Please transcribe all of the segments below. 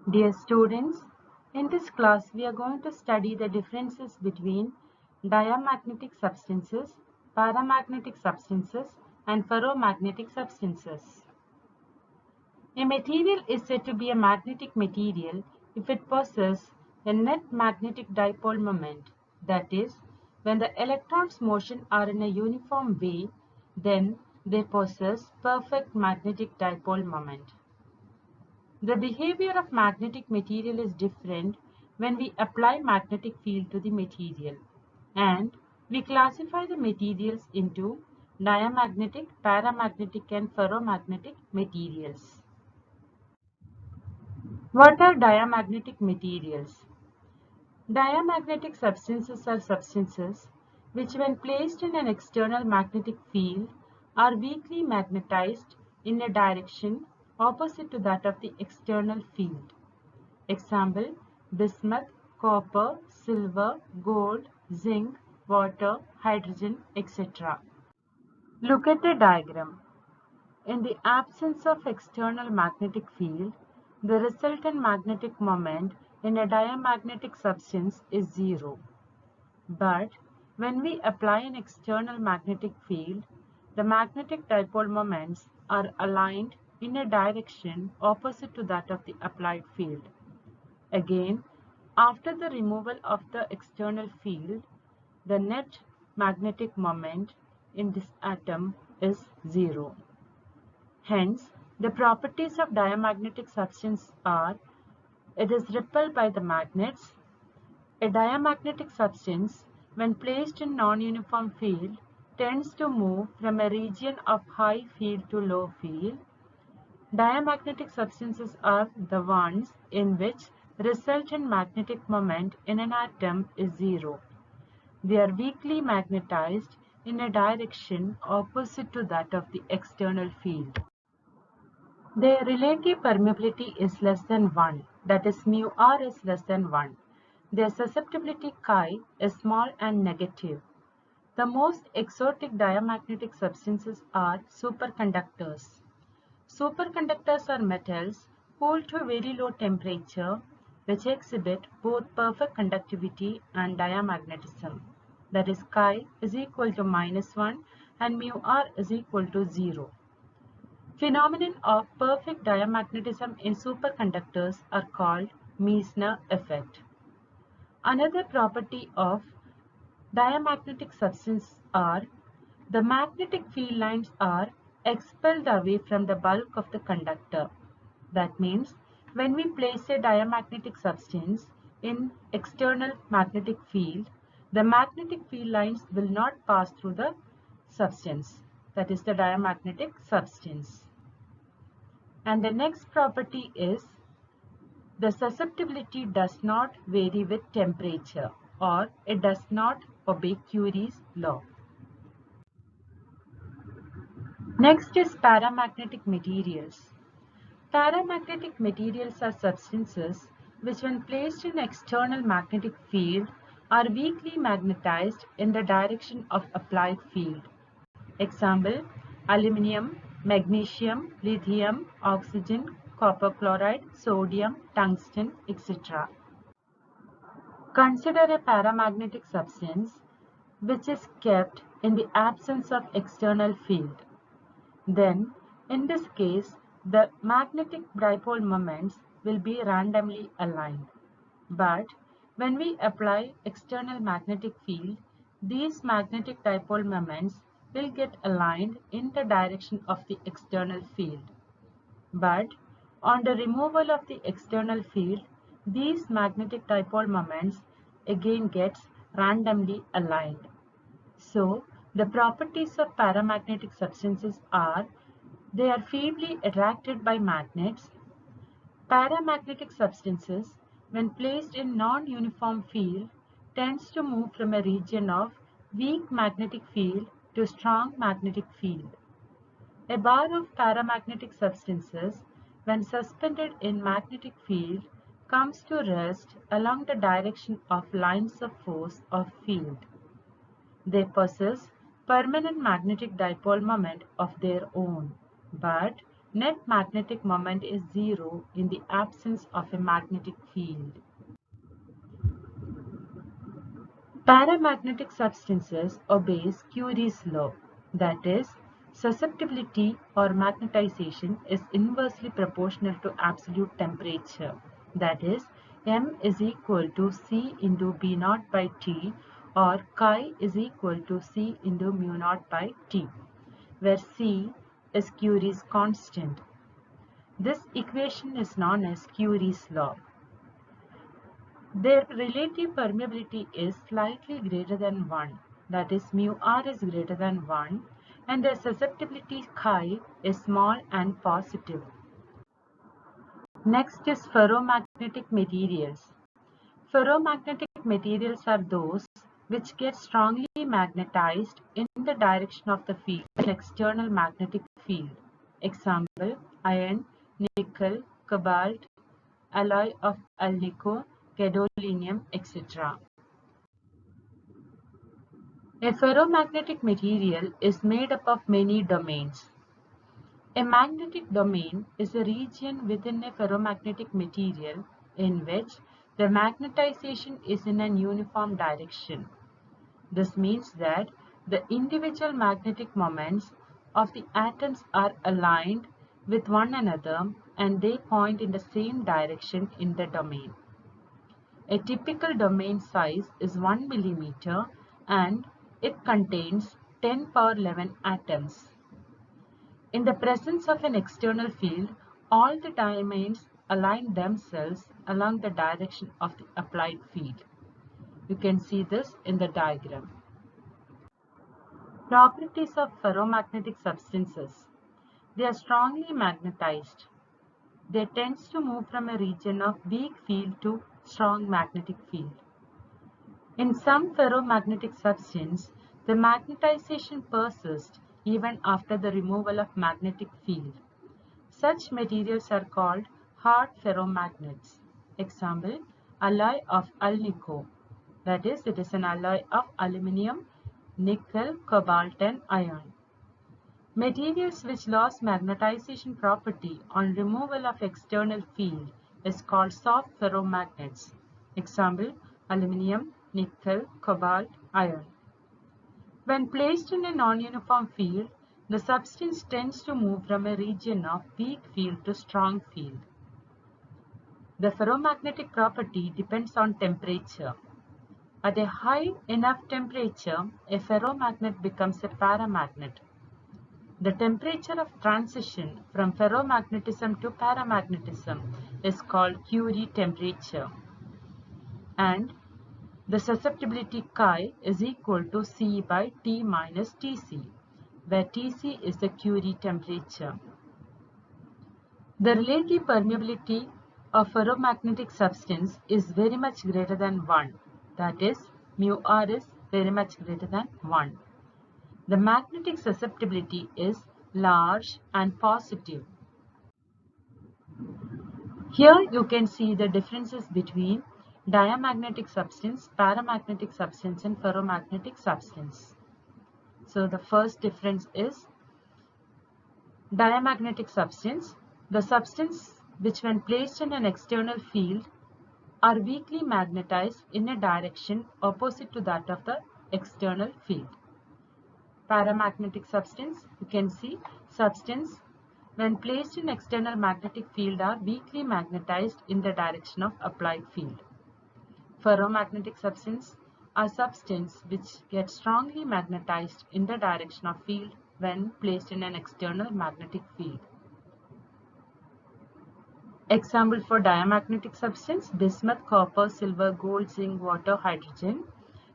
Dear students, in this class we are going to study the differences between diamagnetic substances, paramagnetic substances and ferromagnetic substances. A material is said to be a magnetic material if it possesses a net magnetic dipole moment, that is, when the electrons' motion are in a uniform way, then they possess perfect magnetic dipole moment. The behavior of magnetic material is different when we apply magnetic field to the material, and we classify the materials into diamagnetic, paramagnetic and ferromagnetic materials. What are diamagnetic materials? Diamagnetic substances are substances which when placed in an external magnetic field are weakly magnetized in a direction opposite to that of the external field. Example: bismuth, copper, silver, gold, zinc, water, hydrogen, etc. Look at the diagram. In the absence of external magnetic field, the resultant magnetic moment in a diamagnetic substance is zero. But when we apply an external magnetic field, the magnetic dipole moments are aligned in a direction opposite to that of the applied field. Again, after the removal of the external field, the net magnetic moment in this atom is zero. Hence, the properties of diamagnetic substance are: it is repelled by the magnets. A diamagnetic substance, when placed in non-uniform field, tends to move from a region of high field to low field. Diamagnetic substances are the ones in which resultant magnetic moment in an atom is zero. They are weakly magnetized in a direction opposite to that of the external field. Their relative permeability is less than 1, that is mu r is less than 1. Their susceptibility chi is small and negative. The most exotic diamagnetic substances are superconductors. Superconductors are metals cooled to a very low temperature which exhibit both perfect conductivity and diamagnetism. That is, chi is equal to -1 and mu r is equal to 0. Phenomenon of perfect diamagnetism in superconductors are called Meissner effect. Another property of diamagnetic substances are the magnetic field lines are expelled away from the bulk of the conductor. That means when we place a diamagnetic substance in external magnetic field, the magnetic field lines will not pass through the substance, that is the diamagnetic substance. And the next property is the susceptibility does not vary with temperature, or it does not obey Curie's law. Next is paramagnetic materials. Paramagnetic materials are substances which when placed in external magnetic field are weakly magnetized in the direction of applied field. Example: aluminium, magnesium, lithium, oxygen, copper chloride, sodium, tungsten, etc. Consider a paramagnetic substance which is kept in the absence of external field. Then, in this case, the magnetic dipole moments will be randomly aligned. But when we apply external magnetic field, these magnetic dipole moments will get aligned in the direction of the external field. But on the removal of the external field, these magnetic dipole moments again gets randomly aligned. So, the properties of paramagnetic substances are: they are feebly attracted by magnets. Paramagnetic substances, when placed in non-uniform field, tends to move from a region of weak magnetic field to strong magnetic field. A bar of paramagnetic substances, when suspended in magnetic field, comes to rest along the direction of lines of force of field. They possess permanent magnetic dipole moment of their own, but Net magnetic moment is zero in the absence of a magnetic field. Paramagnetic substances obey Curie's law, that is, susceptibility or magnetization is inversely proportional to absolute temperature, that is, m is equal to c into b naught by t or chi is equal to c into mu naught by t, where c is Curie's constant. This equation is known as Curie's law. Their relative permeability is slightly greater than 1, that is mu r is greater than 1, and their susceptibility chi is small and positive. Next is ferromagnetic materials. Ferromagnetic materials are those which get strongly magnetized in the direction of the field, an external magnetic field. Example, iron, nickel, cobalt, alloy of alnico, gadolinium, etc. A ferromagnetic material is made up of many domains. A magnetic domain is a region within a ferromagnetic material in which the magnetization is in an uniform direction. This means that the individual magnetic moments of the atoms are aligned with one another and they point in the same direction in the domain. A typical domain size is 1 millimeter and it contains 10 power 11 atoms. In the presence of an external field, all the domains align themselves along the direction of the applied field. You can see this in the diagram. Properties of ferromagnetic substances. They are strongly magnetized. They tend to move from a region of weak field to strong magnetic field. In some ferromagnetic substances, the magnetization persists even after the removal of magnetic field. Such materials are called hard ferromagnets. Example, alloy of alnico. That is, it is an alloy of aluminium, nickel, cobalt and iron. Materials which lost magnetization property on removal of external field is called soft ferromagnets. Example, aluminium, nickel, cobalt, iron. When placed in a non-uniform field, the substance tends to move from a region of weak field to strong field. The ferromagnetic property depends on temperature. At a high enough temperature, a ferromagnet becomes a paramagnet. The temperature of transition from ferromagnetism to paramagnetism is called Curie temperature. And the susceptibility chi is equal to C by T minus Tc, where Tc is the Curie temperature. The relative permeability of ferromagnetic substance is very much greater than 1, that is, mu r is very much greater than 1. The magnetic susceptibility is large and positive. Here you can see the differences between diamagnetic substance, paramagnetic substance and ferromagnetic substance. So the first difference is diamagnetic substance. The substance which when placed in an external field are weakly magnetized in a direction opposite to that of the external field. Paramagnetic substance, you can see substance when placed in external magnetic field are weakly magnetized in the direction of applied field. Ferromagnetic substance are substance which get strongly magnetized in the direction of field when placed in an external magnetic field. Example for diamagnetic substance: bismuth, copper, silver, gold, zinc, water, hydrogen.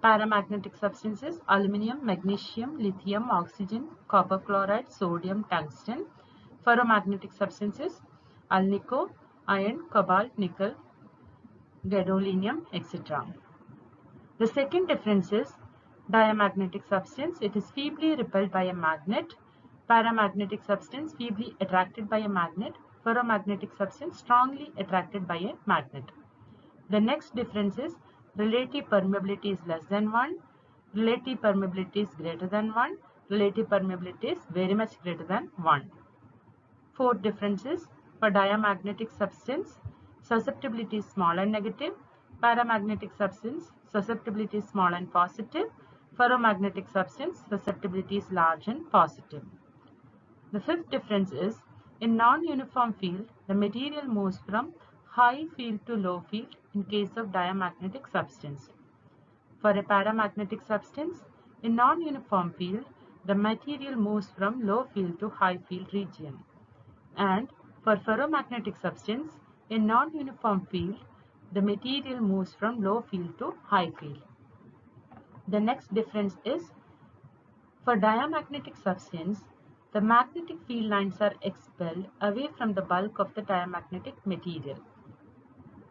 Paramagnetic substances: aluminum, magnesium, lithium, oxygen, copper chloride, sodium, tungsten. Ferromagnetic substances: alnico, iron, cobalt, nickel, gadolinium, etc. The second difference is diamagnetic substance. It is feebly repelled by a magnet. Paramagnetic substance feebly attracted by a magnet. Ferromagnetic substance strongly attracted by a magnet. The next difference is relative permeability is less than 1, relative permeability is greater than 1, relative permeability is very much greater than 1. Fourth difference is for diamagnetic substance, susceptibility is small and negative. Paramagnetic substance, susceptibility is small and positive. Ferromagnetic substance, susceptibility is large and positive. The fifth difference is in non-uniform field, the material moves from high field to low field in case of diamagnetic substance. For a paramagnetic substance, in non-uniform field, the material moves from low field to high field region. And for ferromagnetic substance, in non-uniform field, the material moves from low field to high field. The next difference is for diamagnetic substance, the magnetic field lines are expelled away from the bulk of the diamagnetic material.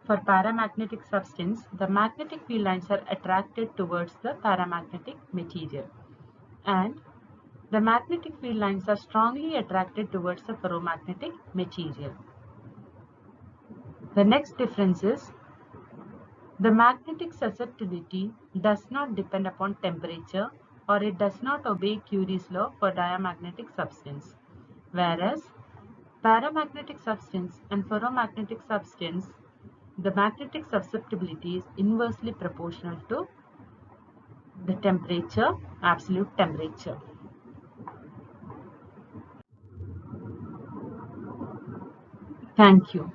For paramagnetic substance, the magnetic field lines are attracted towards the paramagnetic material. And the magnetic field lines are strongly attracted towards the ferromagnetic material. The next difference is the magnetic susceptibility does not depend upon temperature, or it does not obey Curie's law for diamagnetic substance, whereas paramagnetic substance and ferromagnetic substance, the magnetic susceptibility is inversely proportional to the temperature, absolute temperature. Thank you.